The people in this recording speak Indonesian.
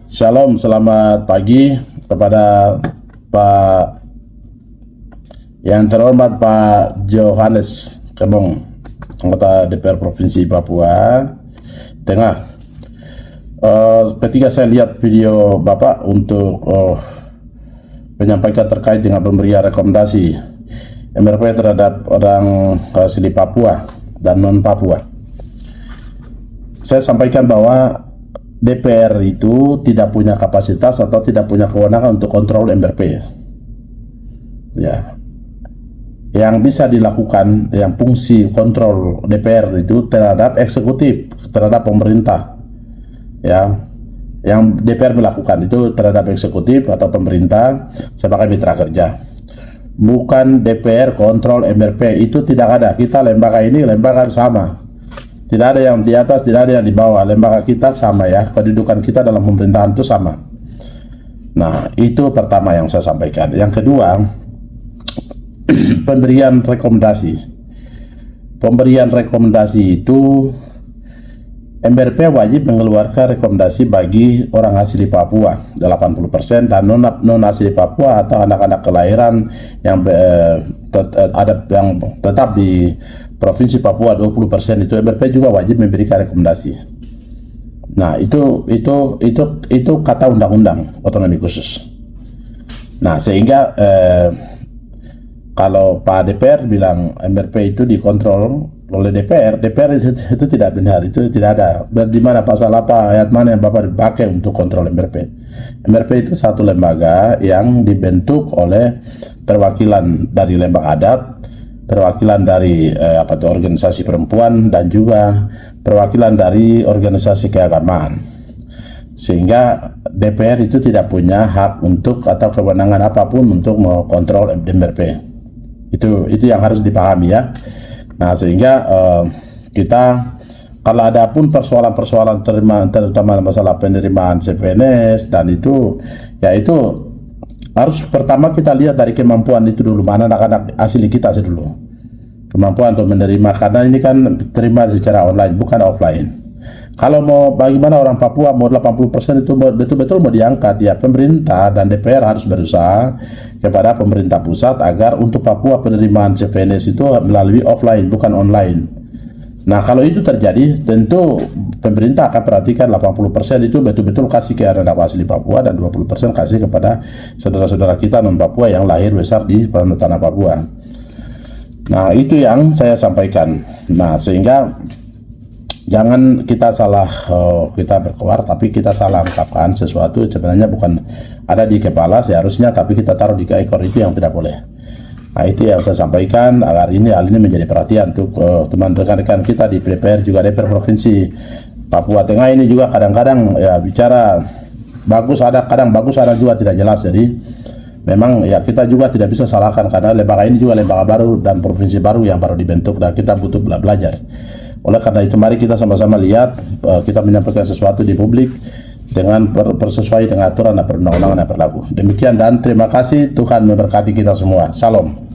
Shalom, selamat pagi kepada Pak yang terhormat Pak Johannes Kemong, anggota DPR Provinsi Papua Tengah. Ketika saya lihat video Bapak untuk menyampaikan terkait dengan pemberian rekomendasi MRP terhadap orang asli Papua dan non Papua, saya sampaikan bahwa DPR itu tidak punya kapasitas atau tidak punya kewenangan untuk kontrol MRP. Ya, yang bisa dilakukan, yang fungsi kontrol DPR itu terhadap eksekutif, terhadap pemerintah. Ya, yang DPR melakukan itu terhadap eksekutif atau pemerintah sebagai mitra kerja. Bukan DPR kontrol MRP, itu tidak ada. Kita lembaga ini lembaga sama. Tidak ada yang di atas, tidak ada yang di bawah. Lembaga kita sama ya, kedudukan kita dalam pemerintahan itu sama. Nah, itu pertama yang saya sampaikan. Yang kedua, pemberian rekomendasi. Pemberian rekomendasi itu MRP wajib mengeluarkan rekomendasi bagi orang asli Papua 80% dan non asli Papua atau anak-anak kelahiran yang tetap di Provinsi Papua 20%, itu MRP juga wajib memberikan rekomendasi. Nah, itu kata undang-undang otonomi khusus. Nah, sehingga kalau Pak DPR bilang MRP itu dikontrol oleh DPR itu tidak benar, itu tidak ada. Di mana pasal apa, ayat mana yang Bapak dipakai untuk kontrol MRP? MRP itu satu lembaga yang dibentuk oleh perwakilan dari lembaga adat, perwakilan dari organisasi perempuan, dan juga perwakilan dari organisasi keagamaan. Sehingga DPR itu tidak punya hak untuk atau kewenangan apapun untuk mengontrol MRP. Itu yang harus dipahami ya. Nah, sehingga kita kalau ada pun persoalan-persoalan terutama masalah penerimaan CPNS dan itu harus pertama kita lihat dari kemampuan itu dulu, mana anak-anak asli kita dulu, kemampuan untuk menerima, karena ini kan terima secara online bukan offline. Kalau mau bagaimana orang Papua mau 80% itu betul-betul mau diangkat, ya pemerintah dan DPR harus berusaha kepada pemerintah pusat agar untuk Papua penerimaan CPNS itu melalui offline bukan online. Nah, kalau itu terjadi, tentu pemerintah akan perhatikan 80% itu betul-betul kasih ke anak asli Papua dan 20% kasih kepada saudara-saudara kita non Papua yang lahir besar di tanah Papua. Nah, itu yang saya sampaikan. Nah, sehingga jangan kita salah kita berkuar, tapi kita salah ungkapkan sesuatu sebenarnya bukan ada di kepala seharusnya, tapi kita taruh di ekor, itu yang tidak boleh. Nah, itu yang saya sampaikan agar hal ini menjadi perhatian untuk teman rekan-rekan kita di DPR, juga DPR Provinsi Papua Tengah ini juga kadang-kadang ya bicara bagus, ada kadang bagus, ada juga tidak jelas. Jadi memang ya kita juga tidak bisa salahkan karena lembaga ini juga lembaga baru dan provinsi baru yang baru dibentuk dan kita butuh belajar. Oleh karena itu mari kita sama-sama lihat kita menyampaikan sesuatu di publik dengan bersesuai dengan aturan dan perundang-undangan yang berlaku. Demikian dan terima kasih, Tuhan memberkati kita semua. Salam.